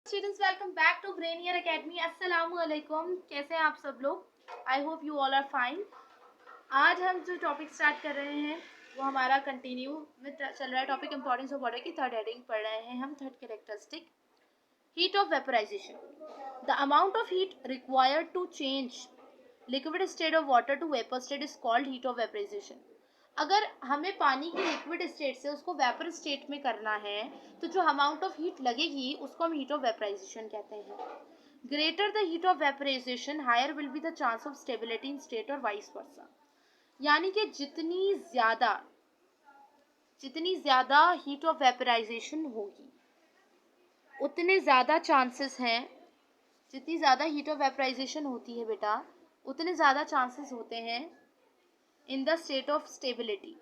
Students, welcome back to Brainier academy. अस्सलाम वालेकुम। कैसे हैं आप सब लोग? I hope you all are fine. आज हम जो टॉपिक स्टार्ट कर रहे हैं वो हमारा कंटिन्यू में चल रहा है। टॉपिक इंपॉर्टेंस ऑफ वाटर की थर्ड हेडिंग पढ़ रहे हैं हम। Third characteristic, heat of vaporisation, the amount of heat required to change liquid state of water to vapour state is called heat of vaporisation. अगर हमें पानी की लिक्विड स्टेट से उसको वेपर स्टेट में करना है तो जो अमाउंट ऑफ हीट लगेगी उसको हम हीट ऑफ वेपराइजेशन कहते हैं। Greater the heat of vaporisation higher will be the chance of stability in state और वाइस वर्सा। यानी कि जितनी ज्यादा हीट ऑफ वेपराइजेशन होगी उतने ज्यादा चांसेस हैं। जितनी ज्यादा हीट ऑफ वेपराइजेशन होती है बेटा उतने ज्यादा चांसेस होते हैं in the state of stability.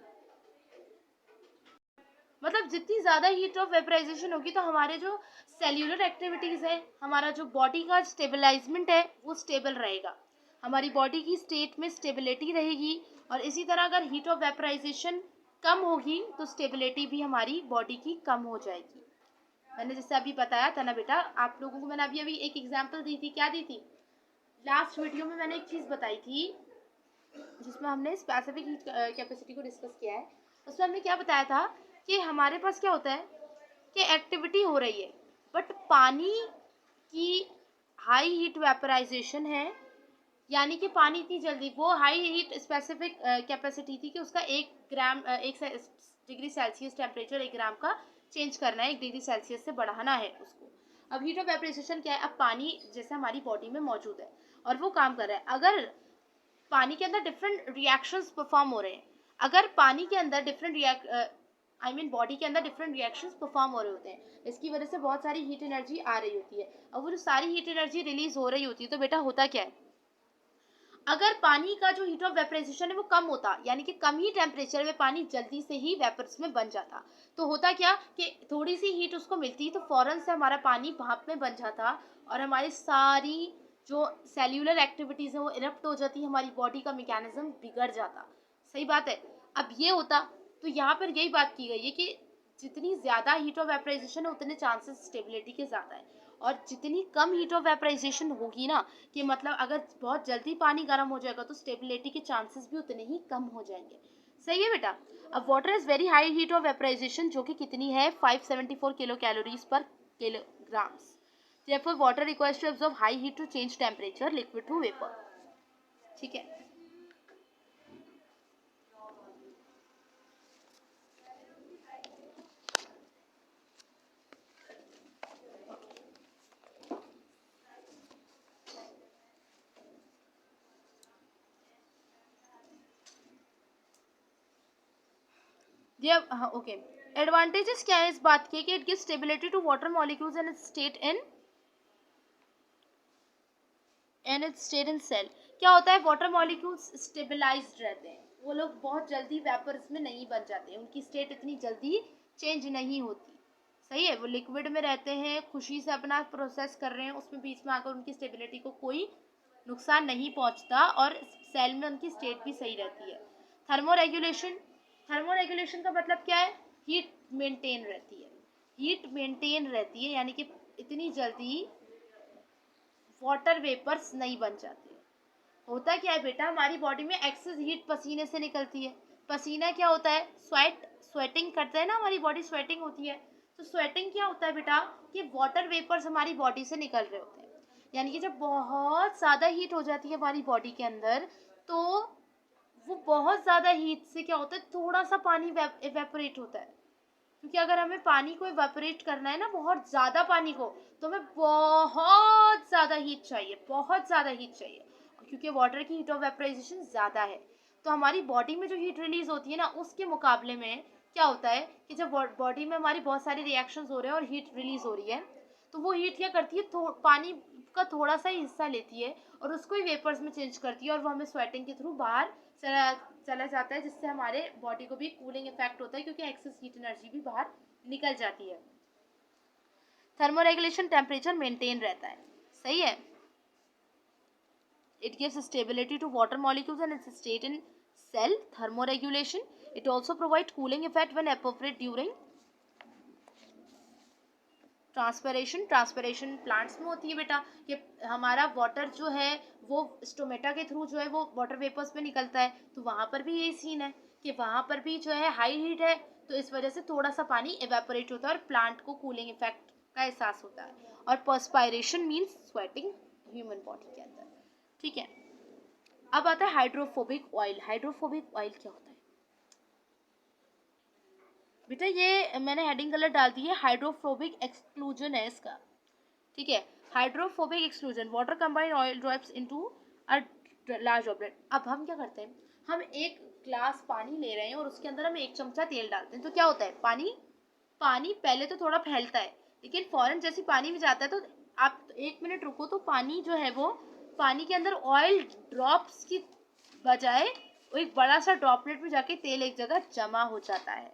मतलब जितनी ज़्यादा हीट ऑफ वेपराइजेशन होगी तो हमारे जो सेल्यूलर एक्टिविटीज़ है, हमारा जो बॉडी का स्टेबलाइजमेंट है वो स्टेबल रहेगा, हमारी बॉडी की स्टेट में स्टेबिलिटी रहेगी। और इसी तरह अगर हीट ऑफ वेपराइजेशन कम होगी तो स्टेबिलिटी भी हमारी बॉडी की कम हो जाएगी। मैंने जैसे अभी बताया था ना बेटा, आप लोगों को मैंने अभी अभी एक एग्जाम्पल दी थी। क्या दी थी? लास्ट वीडियो में मैंने एक चीज़ बताई थी जिसमें हमने स्पेसिफिक हीट कैपेसिटी को डिस्कस किया है। उसमें हमने क्या बताया था कि हमारे पास क्या होता है कि एक्टिविटी हो रही है बट पानी की हाई हीट वेपराइजेशन है। यानी कि पानी इतनी जल्दी, वो हाई हीट स्पेसिफिक कैपेसिटी थी कि उसका 1 ग्राम 1 डिग्री सेल्सियस टेम्परेचर 1 ग्राम का चेंज करना है, 1 डिग्री सेल्सियस से बढ़ाना है उसको। अब हीट ऑफ वेपराइजेशन क्या है? अब पानी जैसे हमारी बॉडी में मौजूद है और वो काम कर रहा है। अगर पानी के अंदर डिफरेंट रिएक्शंस परफॉर्म हो रहे हैं, अगर पानी के अंदर बॉडी के अंदर डिफरेंट रिएक्शंस परफॉर्म हो रहे होते हैं, इसकी वजह से बहुत सारी हीट एनर्जी आ रही होती है। अब वो जो सारी हीट एनर्जी रिलीज हो रही होती है तो बेटा होता क्या है, अगर पानी का जो हीट ऑफ वेपराइजेशन है वो कम होता, यानी कि कम ही टेम्परेचर में पानी जल्दी से ही वेपर्स में बन जाता, तो होता क्या कि थोड़ी सी हीट उसको मिलती तो फौरन से हमारा पानी भाप में बन जाता और हमारी सारी जो सेल्यूलर एक्टिविटीज है वो इरप्ट हो जाती, हमारी बॉडी का मैकेनिज्म बिगड़ जाता। सही बात है। अब ये होता, तो यहाँ पर यही बात की गई है कि जितनी ज़्यादा हीट ऑफ वेपराइजेशन है उतने चांसेस स्टेबिलिटी के ज़्यादा है, और जितनी कम हीट ऑफ वेपराइजेशन होगी ना, कि मतलब अगर बहुत जल्दी पानी गर्म हो जाएगा तो स्टेबिलिटी के चांसेस भी उतने ही कम हो जाएंगे। सही है बेटा। अब water is very high heat of vaporisation, जो कि कितनी है 574 kilo calories per kilograms. Therefore, water requires to absorb high heat to change temperature, liquid to vapor. ठीक है। हाँ ओके। एडवांटेजेस क्या है इस बात के कि it gives stability to water molecules and its state in cell. क्या होता है, वाटर मॉलिक्यूल्स स्टेबलाइज्ड रहते हैं, वो लोग बहुत जल्दी वेपर्स में नहीं बन जाते, उनकी स्टेट इतनी जल्दी चेंज नहीं होती। सही है, वो लिक्विड में रहते हैं, खुशी से अपना प्रोसेस कर रहे हैं, उसमें बीच में आकर उनकी स्टेबिलिटी को कोई नुकसान नहीं पहुंचता और सेल में उनकी स्टेट भी सही रहती है। थर्मोरेगुलेशन, थर्मोरेगुलेशन का मतलब क्या है? हीट मेंटेन रहती है, हीट मेंटेन रहती है, यानी कि इतनी जल्दी वाटर वेपर्स नहीं बन जाते। होता क्या है बेटा, हमारी बॉडी में एक्सेस हीट पसीने से निकलती है। पसीना क्या होता है? स्वेटिंग करते हैं ना, हमारी बॉडी स्वेटिंग होती है। तो स्वेटिंग क्या होता है बेटा कि वाटर वेपर्स हमारी बॉडी से निकल रहे होते हैं। यानी कि जब बहुत ज़्यादा हीट हो जाती है हमारी बॉडी के अंदर, तो वो बहुत ज़्यादा हीट से क्या होता है, थोड़ा सा पानी इवेपोरेट होता है। क्योंकि अगर हमें पानी को इवेपोरेट करना है ना, बहुत ज़्यादा पानी को, तो हमें बहुत ज़्यादा हीट चाहिए, बहुत ज़्यादा हीट चाहिए। क्योंकि वाटर की हीट ऑफ वेपराइजेशन ज़्यादा है, तो हमारी बॉडी में जो हीट रिलीज होती है ना, उसके मुकाबले में क्या होता है कि जब बॉडी में हमारी बहुत सारे रिएक्शंस हो रहे हैं और हीट रिलीज हो रही है, तो वो हीट क्या करती है, पानी का थोड़ा सा ही हिस्सा लेती है और उसको ही वेपर्स में चेंज करती है, और वो हमें स्वेटिंग के थ्रू बाहर चला जाता है, जिससे हमारे बॉडी को भी कूलिंग इफेक्ट होता है, क्योंकि एक्सेस हीट एनर्जी भी बाहर निकल जाती है। थर्मोरेगुलेशन, टेम्परेचर मेंटेन रहता है। सही है। It gives stability to water molecules and its state in cell. Thermoregulation. It also provides cooling effect when appropriate during transpiration plants में होती है बेटा, कि हमारा वाटर जो है वो स्टोमेटा के थ्रू जो है वो वाटर वेपर्स में निकलता है, तो वहाँ पर भी यही सीन है कि वहाँ पर भी जो है हाई हीट है, तो इस वजह से थोड़ा सा पानी एवेपोरेट होता है और प्लांट को कूलिंग इफेक्ट का एहसास होता है। और पर्सपायरेशन मीन्स स्वेटिंग ह्यूमन बॉडी के अंदर, ठीक है। अब आता है हाइड्रोफोबिक ऑयल। हाइड्रोफोबिक ऑयल क्या होता है बेटा, ये मैंने हेडिंग कलर डाल दी है, हाइड्रोफोबिक एक्सक्लूजन है इसका, ठीक है। Hydrophobic exclusion, water combine oil drops into a large droplet. अब हम क्या करते हैं, हम एक ग्लास पानी ले रहे हैं और उसके अंदर हम 1 चमचा तेल डालते हैं, तो क्या होता है, पानी पहले तो थोड़ा फैलता है, लेकिन फौरन जैसे पानी में जाता है तो आप 1 मिनट रुको तो पानी जो है वो, पानी के अंदर ऑयल ड्रॉप्स की बजाय वो एक बड़ा सा ड्रॉपलेट में जाके तेल एक जगह जमा हो जाता है।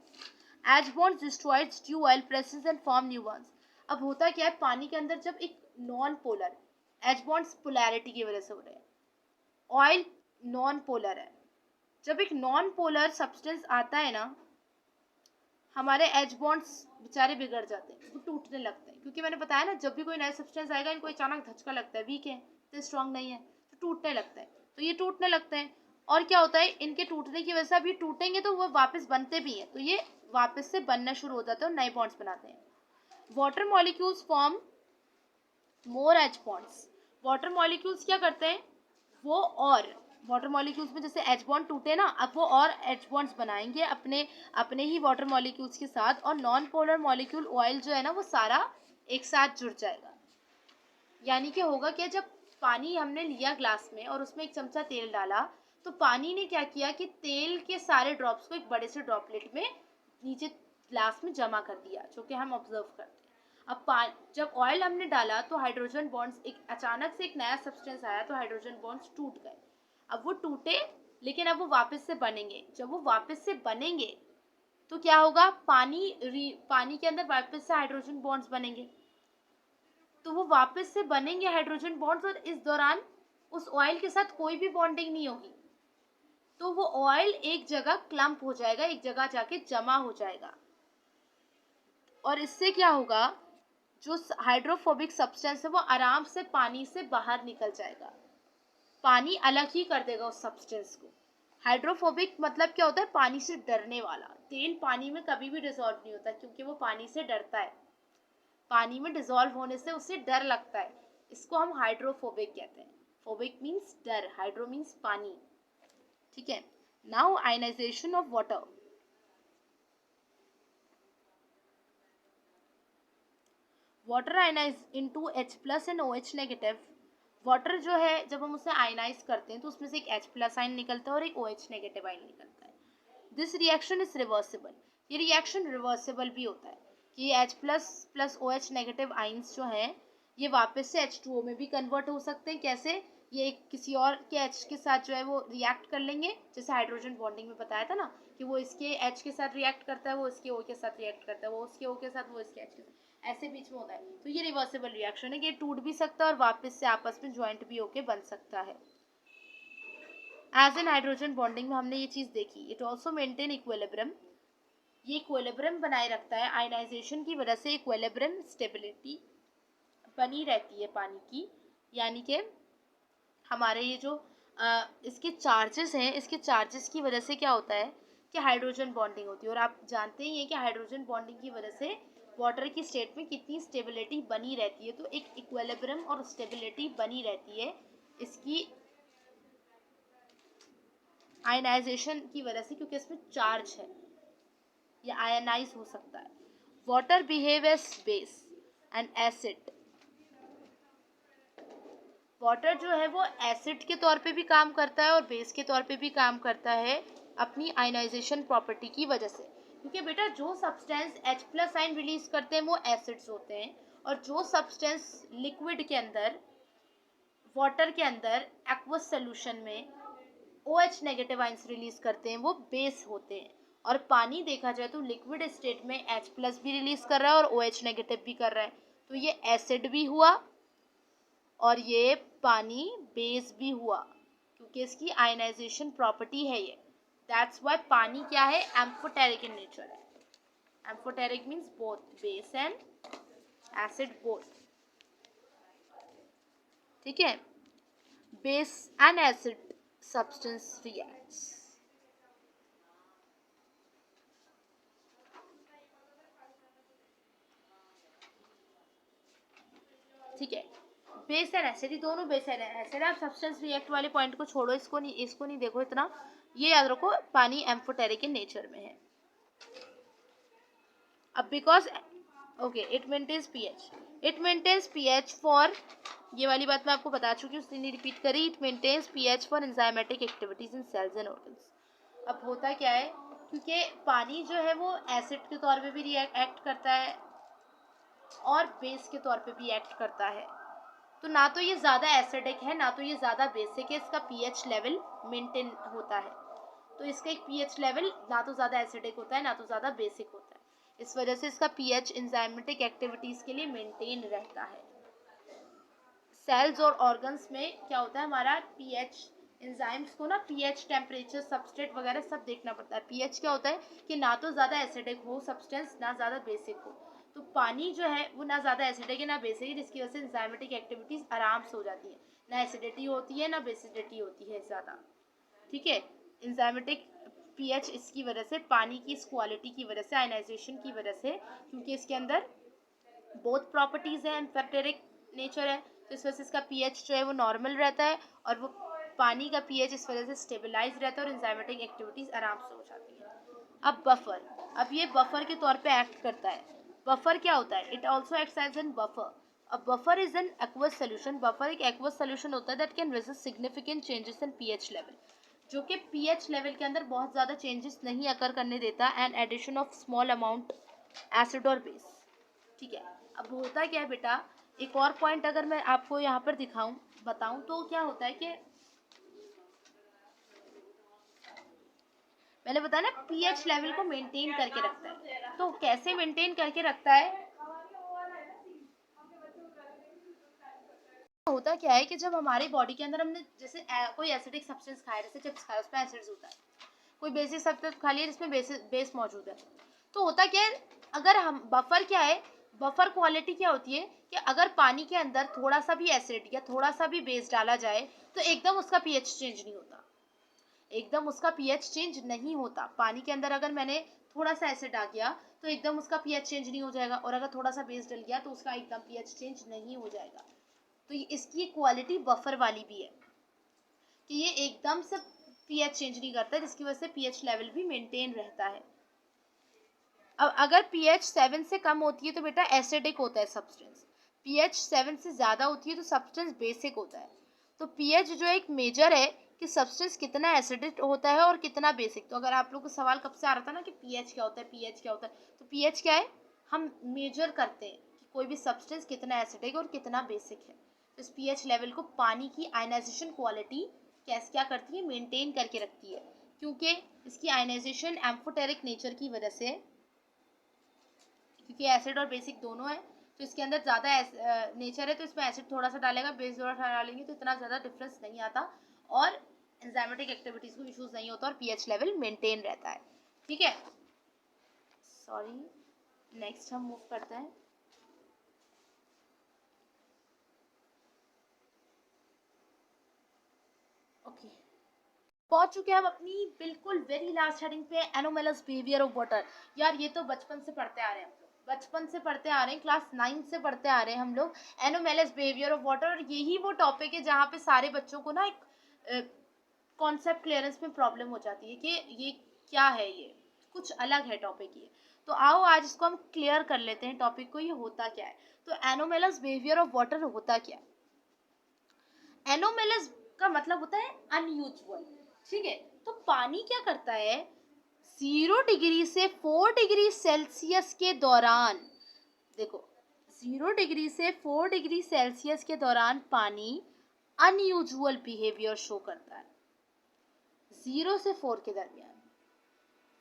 H bonds destroyed due oil presses and form new ones. अब होता क्या है, पानी के अंदर जब एक non polar, H bonds polarity की वजह से हो रहे हैं, ऑयल नॉन पोलर है, जब एक नॉन पोलर सब्सटेंस आता है ना, हमारे एज बॉन्ड्स बेचारे बिगड़ जाते हैं, वो टूटने लगते हैं, क्योंकि मैंने बताया ना जब भी कोई नया सब्सटेंस आएगा इनको अचानक धचका लगता है, वीक है तो स्ट्रांग नहीं है, तो टूटने लगता है, तो ये टूटने लगते हैं। और क्या होता है, इनके टूटने की वजह से अभी टूटेंगे तो वो वापस बनते भी हैं, तो ये वापस से बनना शुरू हो जाते हैं और नए बॉन्ड्स बनाते हैं। Water molecules form more H bonds. Water molecules क्या करते हैं, वो और वाटर मॉलिक्यूल्स में जैसे एच बॉन्ड टूटे ना, अब वो और एच बॉन्ड्स बनाएंगे अपने ही वाटर मॉलिक्यूल्स के साथ, और नॉन पोलर मॉलिक्यूल ऑयल जो है ना वो सारा एक साथ जुड़ जाएगा। यानी कि होगा क्या, जब पानी हमने लिया ग्लास में और उसमें 1 चमचा तेल डाला, तो पानी ने क्या किया कि तेल के सारे ड्रॉप्स को एक बड़े से ड्रॉपलेट में नीचे ग्लास में जमा कर दिया, जो कि हम ऑब्जर्व करते हैं। अब जब ऑयल हमने डाला तो हाइड्रोजन बॉन्ड्स, एक अचानक से एक नया सब्सटेंस आया तो हाइड्रोजन बॉन्ड्स टूट गए। अब वो टूटे लेकिन अब वो वापस से बनेंगे, जब वो वापस से बनेंगे तो क्या होगा, पानी के अंदर वापस से हाइड्रोजन बॉन्ड्स बनेंगे, तो वो वापस से बनेंगे हाइड्रोजन बॉन्ड्स, और इस दौरान उस ऑयल के साथ कोई भी बॉन्डिंग नहीं होगी, तो वो ऑयल एक जगह क्लम्प हो जाएगा, एक जगह जाके जमा हो जाएगा, और इससे क्या होगा, जो हाइड्रोफोबिक सब्सटेंस है वो आराम से पानी से बाहर निकल जाएगा, पानी अलग ही कर देगा उस सब्सटेंस को। हाइड्रोफोबिक मतलब क्या होता है, पानी से डरने वाला। तेल पानी में कभी भी डिसॉल्व नहीं होता क्योंकि वो पानी से डरता है, पानी में डिसॉल्व होने से उसे डर लगता है, इसको हम हाइड्रोफोबिक कहते हैं। फोबिक मीन्स डर, हाइड्रो मीन्स पानी, ठीक है। Now ionisation of water. Water ionise into H+ and OH negative. Water जो है जब हम उसे आयनाइज करते हैं तो उसमें से एक H+ आयन निकलता है और एक OH नेगेटिव आयन निकलता है। This reaction is reversible. ये रिएक्शन रिवर्सिबल भी होता है कि H+ plus OH negative ions जो हैं ये वापस से H2O में भी कन्वर्ट हो सकते हैं। कैसे, ये किसी और के H के साथ जो है वो रिएक्ट कर लेंगे, जैसे हाइड्रोजन बॉन्डिंग में बताया था ना कि वो इसके H के साथ रिएक्ट करता है, वो इसके O के साथ रिएक्ट करता है, वो उसके O के साथ, वो इसके H के साथ, ऐसे बीच में होता है। तो ये रिवर्सिबल रिएक्शन है कि ये टूट भी सकता है और वापस से आपस में ज्वाइंट भी होके बन सकता है। एज इन हाइड्रोजन बॉन्डिंग में हमने ये चीज देखी। इट ऑल्सो मेंटेन इक्विलिब्रियम, ये इक्विलिब्रियम बनाए रखता है। आयनाइजेशन की वजह से इक्विलिब्रियम स्टेबिलिटी बनी रहती है पानी की, यानी कि हमारे ये जो इसके चार्जेस हैं, इसके चार्जेस की वजह से क्या होता है कि हाइड्रोजन बॉन्डिंग होती है, और आप जानते ही हैं कि हाइड्रोजन बॉन्डिंग की वजह से वाटर की स्टेट में कितनी स्टेबिलिटी बनी रहती है। तो एक इक्विलिब्रियम और स्टेबिलिटी बनी रहती है इसकी आयनाइजेशन की वजह से, क्योंकि इसमें चार्ज है, या आयनाइज हो सकता है। Water behave as base and acid. Water जो है वो एसिड के तौर पे भी काम करता है और बेस के तौर पे भी काम करता है अपनी आयनाइजेशन प्रॉपर्टी की वजह से। क्योंकि बेटा जो सब्सटेंस H+ आयन रिलीज करते हैं वो एसिड्स होते हैं, और जो सब्सटेंस लिक्विड के अंदर, वाटर के अंदर एक्वस सोल्यूशन में OH नेगेटिव आयंस रिलीज करते हैं वो बेस होते हैं। और पानी देखा जाए तो लिक्विड स्टेट में H+ भी रिलीज कर रहा है और OH नेगेटिव भी कर रहा है, तो ये एसिड भी हुआ और ये पानी बेस भी हुआ, क्योंकि इसकी आयनाइजेशन प्रॉपर्टी है ये। दैट्स वाई पानी क्या है, एम्फोटेरिक इन नेचर है। Amphoteric means both base and acid both, ठीक है, base and acid substance reacts. ठीक है, बेस एंड एसिड, दोनों बेस एंड एसिड। आप सब्सटेंस रिएक्ट वाले पॉइंट को छोड़ो, इसको नहीं देखो इतना, ये याद रखो पानी एम्फोटेरिक इन नेचर में है। अब because okay it maintains pH for, ये वाली बात मैं आपको बता चुकी हूँ, उसने रिपीट करी, it maintains pH for enzymatic activities in cells and organs. अब होता क्या है, क्योंकि पानी जो है वो एसिड के तौर पे भी एक्ट करता है और बेस के तौर पे भी एक्ट करता है, तो ना तो ये ज़्यादा एसिडिक है ना तो ये ज़्यादा बेसिक है, इसका पीएच लेवल मेंटेन होता है। तो इसका एक पीएच लेवल ना तो ज़्यादा एसिडिक होता है ना तो ज़्यादा बेसिक होता है, इस वजह से इसका पीएच एंजाइमेटिक एक्टिविटीज़ के लिए मेंटेन रहता है। सेल्स और ऑर्गन्स में क्या होता है, हमारा पीएच, एंजाइम्स को ना पीएच, टेम्परेचर, सबस्ट्रेट वगैरह सब देखना पड़ता है। पीएच क्या होता है कि ना तो ज़्यादा एसिडिक हो सब्सटेंस ना ज़्यादा बेसिक हो, तो पानी जो है वो ना ज़्यादा एसिडिक है ना बेसिक है, जिसकी वजह से एंजाइमेटिक एक्टिविटीज़ आराम से हो जाती है, ना एसिडिटी होती है ना बेसिडिटी होती है ज़्यादा, ठीक है। एंजाइमेटिक पीएच इसकी वजह से, पानी की इस क्वालिटी की वजह से, आयनाइजेशन की वजह से, क्योंकि इसके अंदर बहुत प्रॉपर्टीज़ है, एम्फोटेरिक नेचर है, तो इस वजह से इसका पीएच जो है वो नॉर्मल रहता है, और वो पानी का पीएच इस वजह से स्टेबलाइज रहता है और एंजाइमेटिक एक्टिविटीज़ आराम से हो जाती है। अब बफर, अब ये बफर के तौर पे एक्ट करता है। बफर क्या होता है, it also acts as an buffer. अब buffer is an aqueous solution, buffer एक एक्वस सोल्यूशन होता है that can resist significant changes in pH level, जो कि पीएच लेवल के अंदर बहुत ज़्यादा चेंजेस नहीं अकर करने देता, and addition of small amount acid और बेस, ठीक है। अब होता क्या है बेटा, एक और पॉइंट अगर मैं आपको यहाँ पर दिखाऊं बताऊं तो क्या होता है कि मैंने बताया ना पीएच लेवल को मेंटेन करके रखता है, तो कैसे मेंटेन करके रखता है, होता क्या है कि जब हमारी बॉडी के अंदर हमने जैसे कोई एसिडिक सब्सटेंस खाया, जैसे चिप्स खाया उसमें एसिड्स होता है, कोई बेसिक सब्सटेंस खा लिया जिसमें बेस मौजूद है, तो होता क्या है, अगर हम बफर क्या है, बफर क्वालिटी क्या होती है कि अगर पानी के अंदर थोड़ा सा भी एसिड या थोड़ा सा भी बेस डाला जाए तो एकदम उसका पीएच चेंज नहीं होता, एकदम उसका पीएच चेंज नहीं होता। पानी के अंदर अगर मैंने थोड़ा सा एसिड आ गया तो एकदम उसका पीएच चेंज नहीं हो जाएगा, और अगर थोड़ा सा बेस डल गया तो उसका एकदम पीएच चेंज नहीं हो जाएगा। तो इसकी क्वालिटी बफर वाली भी है कि ये एकदम से पीएच चेंज नहीं करता, जिसकी वजह से पीएच लेवल भी मेंटेन रहता है। अब अगर पीएच 7 से कम होती है तो बेटा एसिडिक होता है सब्सटेंस, पीएच 7 से ज़्यादा होती है तो सब्सटेंस बेसिक होता है। तो पीएच जो एक मेजर है कि सब्सटेंस कितना एसिडिक होता है और कितना बेसिक। तो अगर आप लोग को सवाल कब से आ रहा था ना कि पीएच क्या होता है, पीएच क्या होता है, तो पीएच क्या है, हम मेजर करते हैं कि कोई भी सब्सटेंस कितना एसिडिक और कितना बेसिक है। तो इस पीएच लेवल को पानी की आयनाइजेशन क्वालिटी क्या करती है, मेंटेन करके रखती है, क्योंकि इसकी आयनाइजेशन एम्फोटेरिक नेचर की वजह से, क्योंकि एसिड और बेसिक दोनों है तो इसके अंदर ज़्यादा नेचर है, तो इसमें एसिड थोड़ा सा डालेगा, बेस थोड़ा सा डालेंगे तो इतना ज़्यादा डिफरेंस नहीं आता, और एंजाइमेटिक एक्टिविटीज़ को इश्यूज नहीं होता और पीएच लेवल मेंटेन रहता है, ठीक है। सॉरी, नेक्स्ट हम मूव करते हैं। ओके, पहुंच चुके हैं हम अपनी बिल्कुल वेरी लास्ट हेडिंग पे, एनोमलस बिहेवियर ऑफ वाटर। यार ये तो बचपन से पढ़ते आ रहे हैं हम लोग, बचपन से पढ़ते आ रहे हैं, क्लास 9 से पढ़ते आ रहे हैं हम लोग एनोमलस बिहेवियर ऑफ वाटर, और यही वो टॉपिक है जहाँ पे सारे बच्चों को ना एक कॉन्सेप्ट क्लियरेंस में प्रॉब्लम हो जाती है कि ये क्या है, ये कुछ अलग है टॉपिक ये। तो आओ आज इसको हम क्लियर कर लेते हैं टॉपिक को, ये होता क्या है। तो एनोमलस बिहेवियर ऑफ वाटर होता क्या है, एनोमलस का मतलब होता है अनयूजुअल, ठीक है। तो पानी क्या करता है, 0 डिग्री से 4 डिग्री सेल्सियस के दौरान, देखो 0 डिग्री से 4 डिग्री सेल्सियस के दौरान पानी अनयूजुअल बिहेवियर शो करता है, 0 से 4 के दरमियान,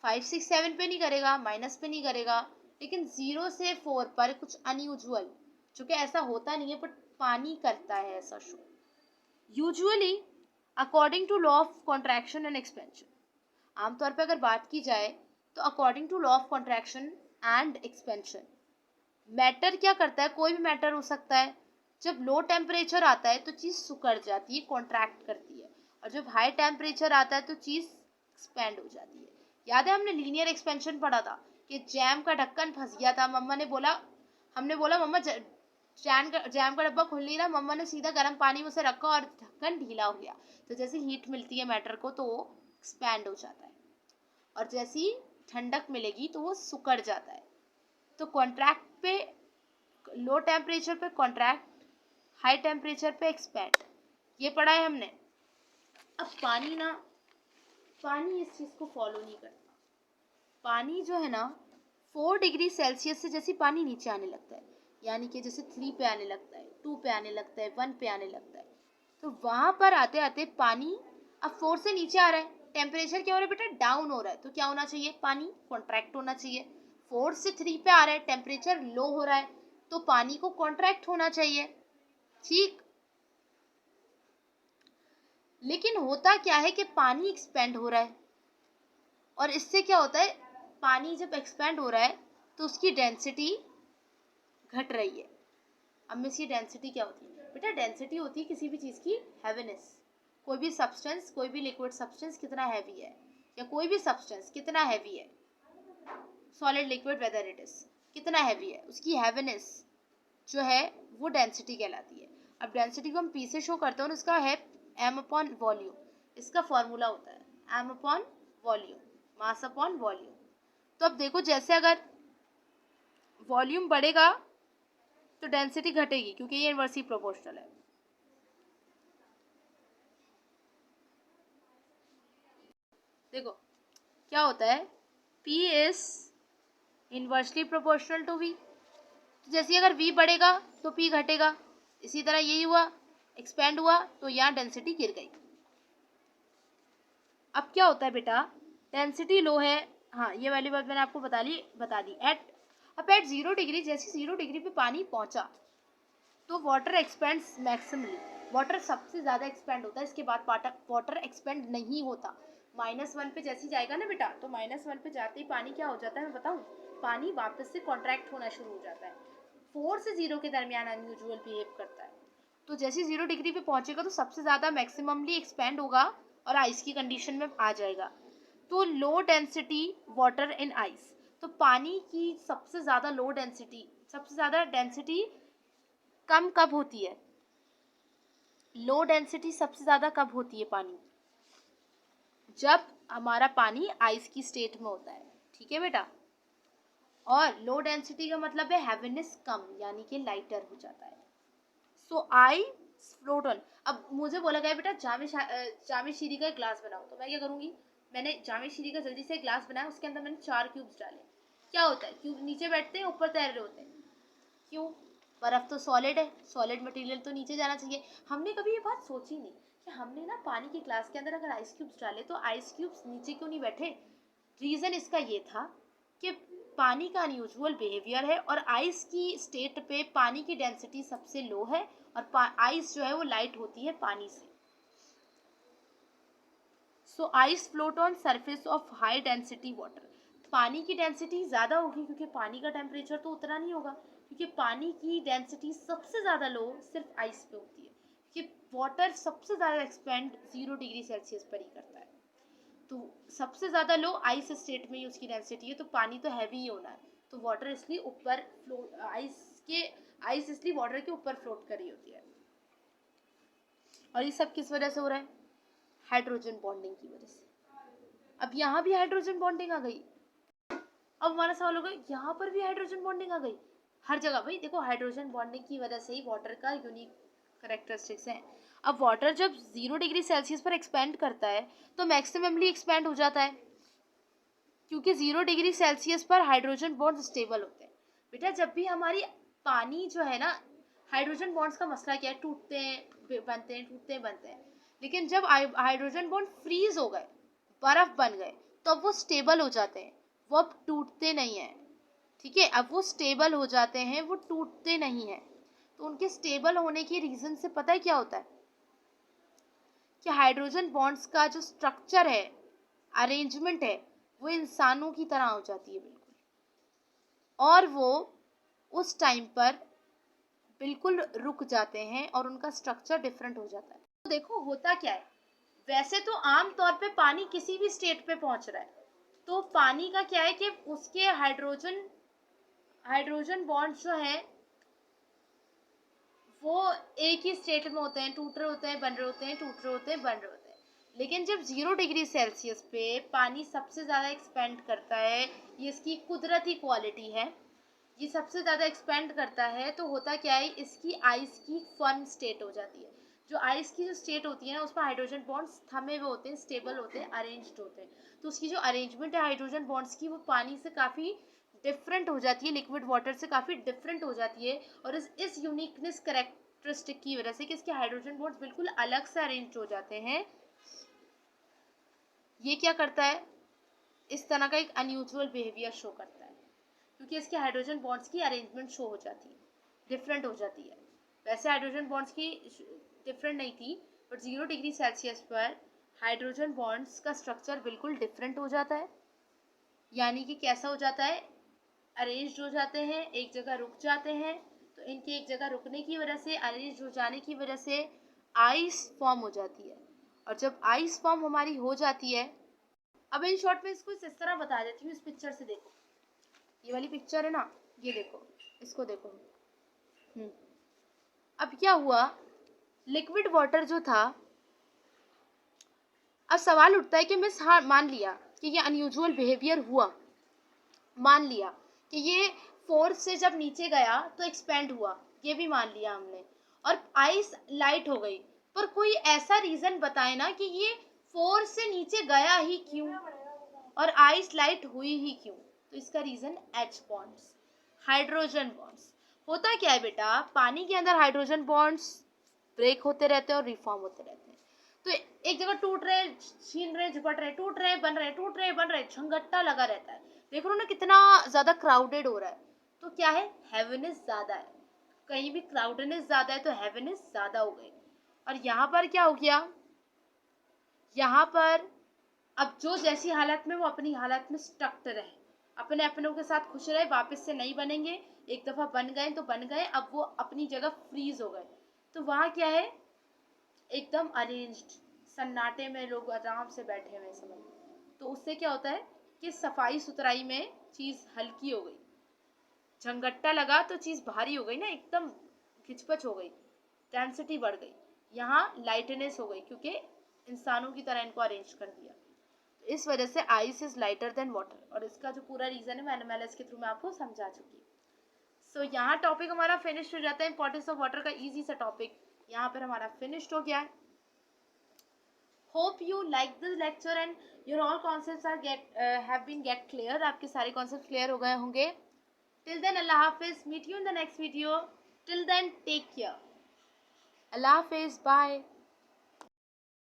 5, 6, 7 पे नहीं करेगा, माइनस पे नहीं करेगा, लेकिन 0 से 4 पर कुछ अनयूजुअल, जो कि ऐसा होता नहीं है बट पानी करता है ऐसा show, usually according to law of contraction and expansion. आमतौर पर अगर बात की जाए तो according to law of contraction and expansion, matter क्या करता है, कोई भी मैटर हो सकता है, जब लो टेम्परेचर आता है तो चीज़ सिकुड़ जाती है, कॉन्ट्रैक्ट करती है, और जब हाई टेम्परेचर आता है तो चीज़ एक्सपेंड हो जाती है। याद है हमने लीनियर एक्सपेंशन पढ़ा था कि जैम का ढक्कन फंस गया था, हमने बोला मम्मा जैम का डब्बा खुल नहीं रहा, मम्मा ने सीधा गर्म पानी में उसे रखा और ढक्कन ढीला हो गया। तो जैसे हीट मिलती है मैटर को तो वो एक्सपैंड हो जाता है, और जैसी ठंडक मिलेगी तो वो सिकुड़ जाता है। तो कॉन्ट्रैक्ट पे, लो टेम्परेचर पे कॉन्ट्रैक्ट, हाई टेम्परेचर पे एक्सपैंड, ये पढ़ा है हमने। अब पानी इस चीज़ को फॉलो नहीं करता। पानी जो है ना 4 डिग्री सेल्सियस से जैसे पानी नीचे आने लगता है, यानी कि जैसे 3 पे आने लगता है, 2 पे आने लगता है, 1 पे आने लगता है, तो वहाँ पर आते आते पानी अब 4 से नीचे आ रहा है, टेम्परेचर क्या हो रहा है बेटा, डाउन हो रहा है, तो क्या होना चाहिए, पानी कॉन्ट्रैक्ट होना चाहिए। 4 से 3 पे आ रहा है, टेम्परेचर लो हो रहा है, तो पानी को कॉन्ट्रैक्ट होना चाहिए, ठीक। लेकिन होता क्या है कि पानी एक्सपेंड हो रहा है, और इससे क्या होता है, पानी जब एक्सपेंड हो रहा है तो उसकी डेंसिटी घट रही है। अब में इसकी डेंसिटी क्या होती है बेटा, डेंसिटी होती है किसी भी चीज़ की हैवीनेस। कोई भी सब्सटेंस, कोई भी लिक्विड सब्सटेंस कितना हैवी है, या कोई भी सब्सटेंस कितना हैवी है, solid liquid whether it is, कितना हैवी है, उसकी हैवीनेस जो है वो डेंसिटी कहलाती है। अब डेंसिटी को हम पी से शो करते हैं और इसका है एम अपॉन वॉल्यूम, इसका फॉर्मूला होता है M upon volume, mass upon volume. तो अब देखो जैसे अगर वॉल्यूम बढ़ेगा तो डेंसिटी घटेगी, क्योंकि ये इनवर्सली प्रोपोर्शनल है। देखो क्या होता है, P is inversely proportional to V, तो जैसे अगर V बढ़ेगा तो P घटेगा, इसी तरह यही हुआ, एक्सपेंड हुआ तो यहाँ डेंसिटी गिर गई। अब क्या होता है बेटा, डेंसिटी लो है, हाँ ये वाली बात मैंने आपको बता दी। अब एट 0 डिग्री, जैसे 0 डिग्री पे पानी पहुंचा तो वाटर एक्सपेंड्स मैक्सिमली, वाटर सबसे ज़्यादा एक्सपेंड होता है, इसके बाद वाटर एक्सपेंड नहीं होता। -1 पे जैसे जाएगा ना बेटा, तो -1 पे जाते ही पानी क्या हो जाता है मैं बताऊँ, पानी वापस से कॉन्ट्रैक्ट होना शुरू हो जाता है, 4 से 0 के दरमियान अनयूजुअल बिहेव करता है। तो जैसे 0 डिग्री पे पहुंचेगा तो सबसे ज़्यादा मैक्सिममली एक्सपेंड होगा और आइस की कंडीशन में आ जाएगा। तो low density water in ice, तो पानी की सबसे ज़्यादा डेंसिटी कम कब होती है, लो डेंसिटी सबसे ज़्यादा कब होती है पानी, जब हमारा पानी आइस की स्टेट में होता है, ठीक है बेटा। और लो डेंसिटी का मतलब है हैवीनेस कम, यानी कि लाइटर हो जाता है। सो आइस फ्लोट ऑन। अब मुझे बोला गया बेटा जामे शीरी का ग्लास बनाओ, तो मैं क्या करूँगी, मैंने जामे शीरी का जल्दी से ग्लास बनाया, उसके अंदर मैंने 4 क्यूब्स डाले। क्या होता है, क्यूब नीचे बैठते हैं, ऊपर तैर रहे होते हैं, क्यों, बर्फ तो सॉलिड है, सॉलिड मटेरियल तो नीचे जाना चाहिए। हमने कभी ये बात सोची नहीं कि हमने ना पानी के ग्लास के अंदर अगर आइस क्यूब्स डाले तो आइस क्यूब्स नीचे क्यों नहीं बैठे। रीज़न इसका ये था कि पानी का अनयूजुअल बिहेवियर है, और आइस की स्टेट पे पानी की डेंसिटी सबसे लो है, और आइस जो है वो लाइट होती है पानी से। So ice float on surface of high density water, पानी की डेंसिटी ज़्यादा होगी क्योंकि पानी का टेम्परेचर तो उतना नहीं होगा, क्योंकि पानी की डेंसिटी सबसे ज़्यादा लो सिर्फ आइस पे होती है, क्योंकि वाटर सबसे ज़्यादा एक्सपेंड 0 डिग्री सेल्सियस पर ही करता है। तो सबसे ज़्यादा लो आइस स्टेट में ही उसकी डेंसिटी है, तो पानी तो हैवी ही होना है, तो वाटर इसलिए ऊपर फ्लोट, आइस इसलिए वाटर के ऊपर फ्लोट कर रही होती है। और ये सब किस वजह से हो रहा है, हाइड्रोजन बॉन्डिंग की वजह से। अब यहाँ भी हाइड्रोजन बॉन्डिंग आ गई। अब हमारा सवाल होगा यहाँ पर भी हाइड्रोजन बॉन्डिंग आ गई, हर जगह भाई देखो हाइड्रोजन बॉन्डिंग की वजह से ही वाटर का यूनिक करेक्टरिस्टिक्स है। अब वाटर जब 0 डिग्री सेल्सियस पर एक्सपेंड करता है तो मैक्सिममली एक्सपेंड हो जाता है, क्योंकि 0 डिग्री सेल्सियस पर हाइड्रोजन बॉन्ड स्टेबल होते हैं। बेटा जब भी हमारी पानी जो है ना, हाइड्रोजन बॉन्ड्स का मसला क्या है, टूटते हैं बनते हैं, टूटते हैं बनते हैं, लेकिन जब हाइड्रोजन बॉन्ड फ्रीज हो गए, बर्फ बन गए, तो अब वो स्टेबल हो जाते हैं, वो अब टूटते नहीं हैं, ठीक है। अब वो स्टेबल हो जाते हैं, वो टूटते नहीं हैं। तो उनके स्टेबल होने की रीज़न से पता है क्या होता है, कि हाइड्रोजन बॉन्ड्स का जो स्ट्रक्चर है, अरेंजमेंट है, वो इंसानों की तरह हो जाती है बिल्कुल, और वो उस टाइम पर बिल्कुल रुक जाते हैं और उनका स्ट्रक्चर डिफरेंट हो जाता है। तो देखो होता क्या है, वैसे तो आम तौर पे पानी किसी भी स्टेट पे पहुंच रहा है, तो पानी का क्या है कि उसके हाइड्रोजन बॉन्ड्स जो है वो एक ही स्टेट में होते हैं, टूट रहे होते हैं, बन रहे होते हैं, टूट रहे होते हैं, बन रहे होते हैं। लेकिन जब 0 डिग्री सेल्सियस पे पानी सबसे ज़्यादा एक्सपेंड करता है, ये इसकी कुदरती क्वालिटी है, ये सबसे ज़्यादा एक्सपेंड करता है, तो होता क्या है, इसकी आइस की फर्म स्टेट हो जाती है। जो आइस की जो स्टेट होती है ना, उसमें हाइड्रोजन बॉन्ड्स थमे हुए होते हैं, स्टेबल होते हैं, अरेंज्ड होते हैं। तो उसकी जो अरेंजमेंट है हाइड्रोजन बॉन्ड्स की, वो पानी से काफ़ी डिफरेंट हो जाती है, लिक्विड वाटर से काफ़ी डिफरेंट हो जाती है। और इस यूनिकनेस करेक्टरिस्टिक की वजह से कि इसके हाइड्रोजन बॉन्ड्स बिल्कुल अलग से अरेंज हो जाते हैं, ये क्या करता है, इस तरह का एक अनयूजुअल बिहेवियर शो करता है, क्योंकि इसके हाइड्रोजन बॉन्ड्स की अरेंजमेंट शो हो जाती है, डिफरेंट हो जाती है। वैसे हाइड्रोजन बॉन्ड्स की डिफरेंट नहीं थी, बट 0 डिग्री सेल्सियस पर हाइड्रोजन बॉन्ड्स का स्ट्रक्चर बिल्कुल डिफरेंट हो जाता है। यानी कि कैसा हो जाता है, अरेंज हो जाते हैं, एक जगह रुक जाते हैं। तो इनके एक जगह रुकने की वजह से, अरेंज हो जाने की वजह से आइस फॉर्म हो जाती है। और जब आइस फॉर्म हमारी हो जाती है, अब इन शॉर्ट में इसको इस तरह बता देती हूँ, इस पिक्चर से देखो, ये वाली पिक्चर है ना, ये देखो, इसको देखो। अब क्या हुआ, लिक्विड वाटर जो था, अब सवाल उठता है कि मिस हाँ मान लिया कि ये अनयूजुअल बिहेवियर हुआ, मान लिया कि ये फोर्स से जब नीचे गया तो एक्सपेंड हुआ, ये भी मान लिया हमने, और आइस लाइट हो गई, पर कोई ऐसा रीजन बताए ना कि ये फोर्स से नीचे गया ही क्यों और आइस लाइट हुई ही क्यों। तो इसका reason H bonds, hydrogen bonds. होता क्या है बेटा, पानी के अंदर हाइड्रोजन बॉन्ड्स ब्रेक होते रहते हैं और रिफॉर्म होते रहते हैं। तो एक जगह टूट रहे, छीन रहे, झपट रहे, टूट रहे, बन रहे, टूट रहे, बन रहे, झंगट्टा लगा रहता है। देख रहे हो ना कितना ज्यादा क्राउडेड हो रहा है। तो क्या है, हैवीनेस ज्यादा है, कहीं भी क्राउडेडनेस ज्यादा है तो हैवीनेस ज्यादा हो गई। और यहाँ पर क्या हो गया, यहाँ पर अब जो जैसी हालत में, वो अपनी हालत में स्टक्ड रहे, अपने अपनों के साथ खुश रहे, वापस से नहीं बनेंगे, एक दफा बन गए तो बन गए, अब वो अपनी जगह फ्रीज हो गए। तो वहाँ क्या है, एकदम अरेंज्ड, सन्नाटे में लोग आराम से बैठे हुए समझ। तो उससे क्या होता है कि सफाई सुथराई में चीज हल्की हो गई, झंगट्टा लगा तो चीज भारी हो गई ना, एकदम खिचपच हो गई, डेंसिटी बढ़ गई, यहाँ लाइटनेस हो गई, क्योंकि इंसानों की तरह इनको अरेंज कर दिया। इस वजह से ice is lighter than water, और इसका जो पूरा रीजन है मैं एनालिसिस के थ्रू मैं आपको समझा चुकी हूँ। सो यहाँ टॉपिक हमारा फिनिश हो जाता है, इंपॉर्टेंस ऑफ वाटर का इजी सा टॉपिक यहाँ पर हमारा फिनिश्ड हो गया है। Hope you like this lecture and your all concepts are have been get clear, आपके सारे कॉन्सेप्ट क्लियर हो गए होंगे। टिल देन अल्लाह हाफिज, meet you in the next video, till then take care, अल्लाह हाफिज, बाय।